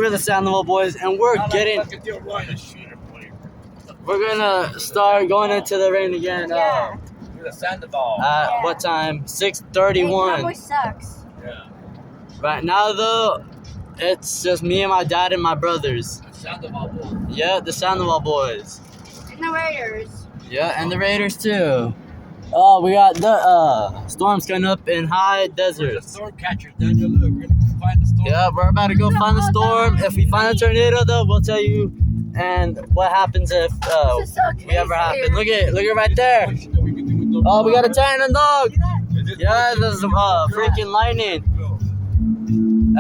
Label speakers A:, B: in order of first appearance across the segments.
A: We're the Sandoval Boys, and we're gonna start going into the rain again.
B: Yeah.
C: We're the Sandoval.
A: At what time?
B: Hey,
A: 6:31.
B: Cowboy sucks.
C: Yeah.
A: Right now, though, it's just me and my dad and my brothers.
C: The Sandoval boys.
A: Yeah, the Sandoval Boys.
B: And the Raiders.
A: Yeah, and the Raiders too. Oh, we got the storms coming up in high
C: The
A: deserts.
C: storm catchers, Daniel. Look, we're gonna go find the storm.
A: Yeah, we're about to go find the storm. If we find a tornado, though, we'll tell you. And what happens if
B: This is so
A: we ever happen?
B: crazy.
A: Look at it right there. Oh, we got a Tyrant dog. Yeah, there's some freaking lightning.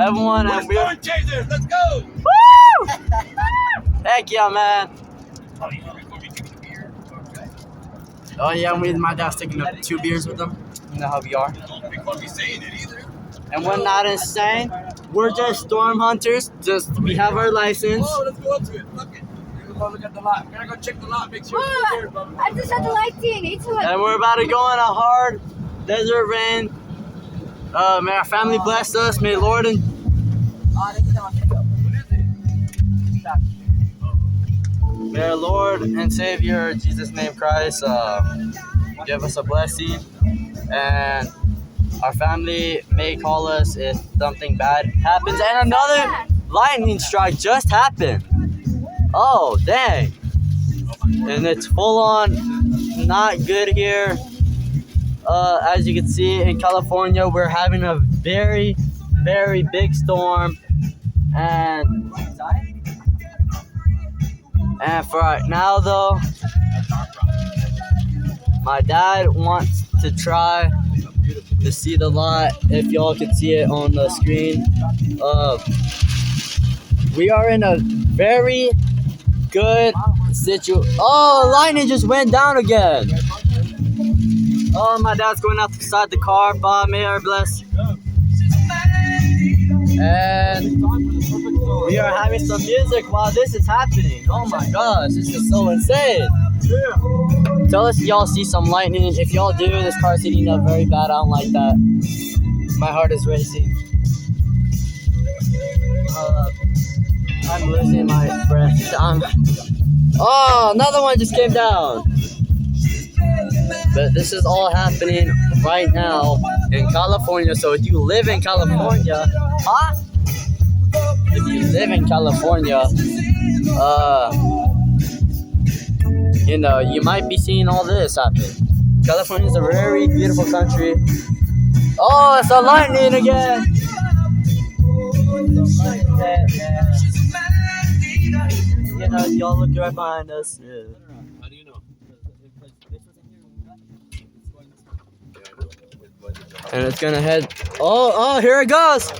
A: Everyone, and we're
C: Storm chasers, let's go!
A: woo! Heck yeah, man.
C: Oh, you know, we're gonna be drinking beer. Okay.
A: Oh yeah, me and my dad's taking up 2 beers with them. You know how we are.
C: Don't be funny saying it either.
A: And we're not insane. We're just storm hunters. Just we have our license.
C: Oh, let's go up to it. Look it. We're gonna go look at the lot. We're gonna go check the lot, make sure it's there, Bubba.
B: I just had the lighting. It's what?
A: And we're about to go on a hard desert rain. May our family bless us. May Lord and
C: What is it?
A: may our Lord and Savior Jesus' name Christ give us a blessing, and our family may call us if something bad happens. And another lightning strike just happened. Oh dang! And it's full on not good here. As you can see in California, we're having a very, very big storm, and for right now though, my dad wants to try to see the lot. If y'all can see it on the screen, we are in a very good situation. Oh, lightning just went down again. Oh, my dad's going outside the car. Bob, may our bless. And we are having some music while this is happening. Oh my gosh, this is so insane. Tell us if y'all see some lightning. If y'all do, this car's heating up very bad. I don't like that. My heart is racing. I'm losing my breath. Oh, another one just came down. But this is all happening right now in California. So if you live in California, if you live in California, you know, you might be seeing all this happen. California is a very beautiful country. Oh, it's a lightning again. You know, y'all look right behind us. Yeah.
C: How do you know?
A: And it's gonna head. Oh, here it goes.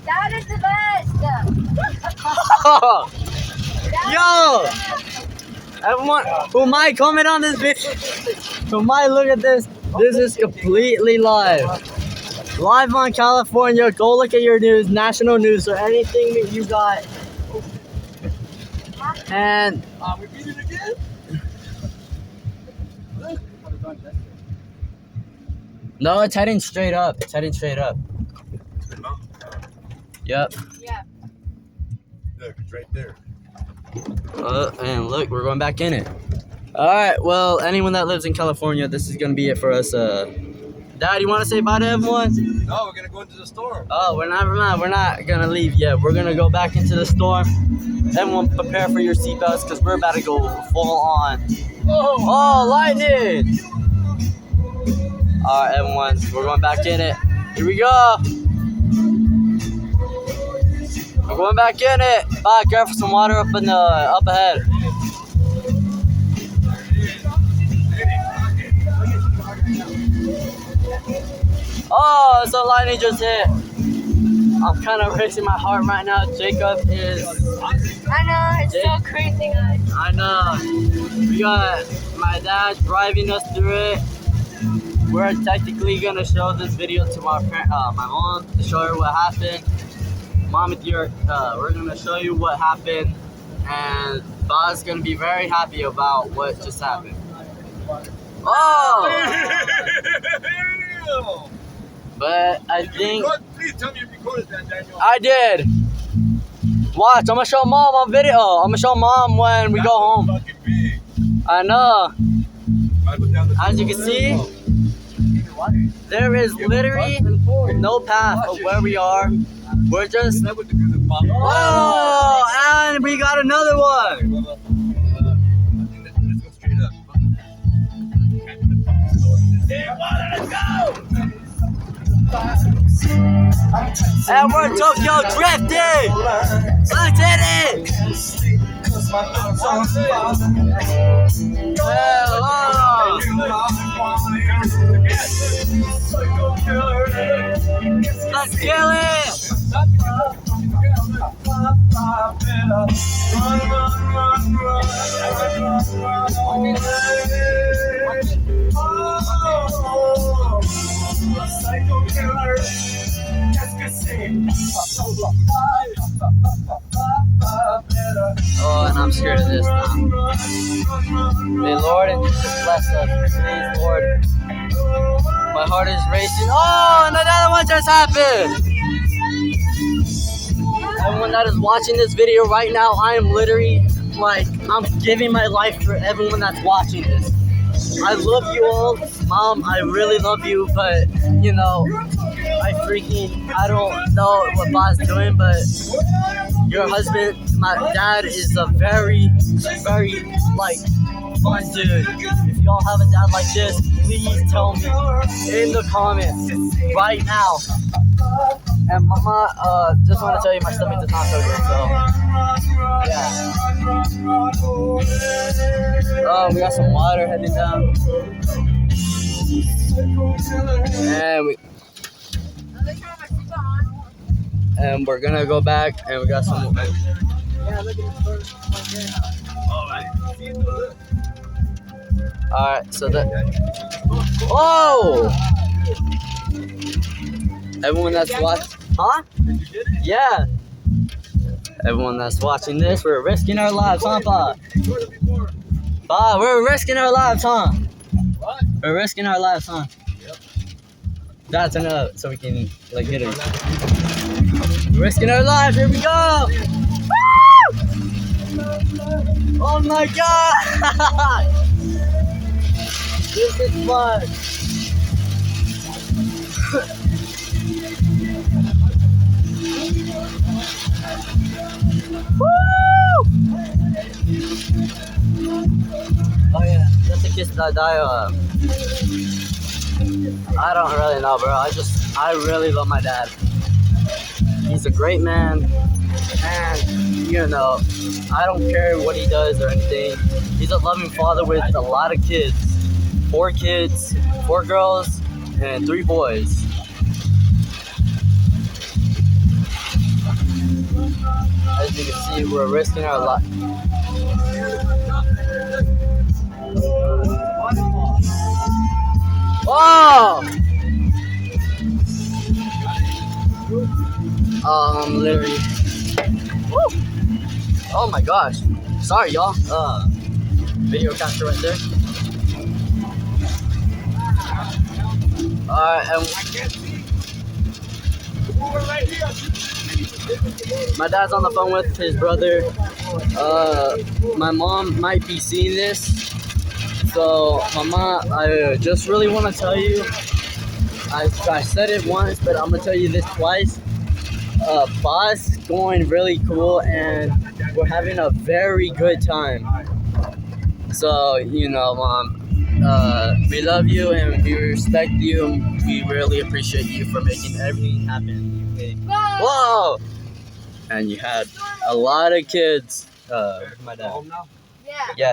B: That is the best.
A: Yo! Everyone who might comment on this video, who might look at this, this is completely live. Live on California. Go look at your news, national news, or anything that you got. And
C: We beat it again?
A: no, it's heading straight up. It's heading straight up. Yep.
B: Yeah.
C: Look, it's right there.
A: And look, we're going back in it. Alright, well, anyone that lives in California, this is going to be it for us. Dad, you want to say bye to everyone?
C: No, we're gonna go into the storm.
A: Oh, we're not going to leave yet. We're going to go back into the storm. Everyone prepare for your seatbelts because we're about to go full on. Oh, lightning! Alright, everyone, we're going back in it. Here we go. We're going back in it. Bye, grab for some water up ahead. Oh, so lightning just hit. I'm kind of racing my heart right now. Jacob is.
B: I know, it's so crazy, guys.
A: I know. We got my dad driving us through it. We're technically gonna show this video to my mom to show her what happened. Mom, we're gonna show you what happened, and Boz is gonna be very happy about what just happened. Oh! But I think
C: Please tell me you recorded that, Daniel.
A: I did. Watch, I'm gonna show mom on video. I'm gonna show mom when we go home.
C: Fucking big.
A: I know.
C: As
A: As you can see, there is literally no path of where we are. We're just. Whoa! And we got another one.
C: Let's go straight up.
A: And we're Tokyo drifting. Let's hit it. Let's kill it. Oh, and I'm scared of this now. May Lord and Jesus bless us. Please, Lord. My heart is racing. Oh, and another one just happened. Everyone that is watching this video right now, I am literally like, I'm giving my life for everyone that's watching this. I love you all. Mom, I really love you, but you know, I don't know what Bob's doing, but your husband, my dad, is a very, very, like, fun dude. If y'all have a dad like this, please tell me in the comments right now. And Mama, just want to tell you my stomach does not feel good, so yeah. Oh, we got some water heading down. And we're gonna go back and we got some. Alright, so that. Oh! Everyone that's watching. Huh? Yeah. Everyone that's watching this, we're risking our lives, huh, Bob? Bob, we're risking our lives, huh?
C: What?
A: We're risking our lives, huh?
C: Yep.
A: That's enough, so we can, like, hit it. We're risking our lives, here we go! Woo! Oh my god! This is fun! Woo! Oh yeah, just in case I die, I don't really know, bro. I really love my dad. He's a great man, and you know, I don't care what he does or anything. He's a loving father with a lot of kids. 4 kids, 4 girls, and 3 boys. As you can see, we're risking our life. Oh! Literally. Woo! Oh my gosh. Sorry, y'all. Video capture right there. Alright, and my dad's on the phone with his brother. My mom might be seeing this. So, Mama, I just really want to tell you, I said it once, but I'm going to tell you this twice. Boss going really cool, and we're having a very good time. So, you know, Mom, we love you and we respect you. And we really appreciate you for making everything happen. Okay? Whoa! And you had a lot of kids. My dad.
B: Yeah.
A: Yeah,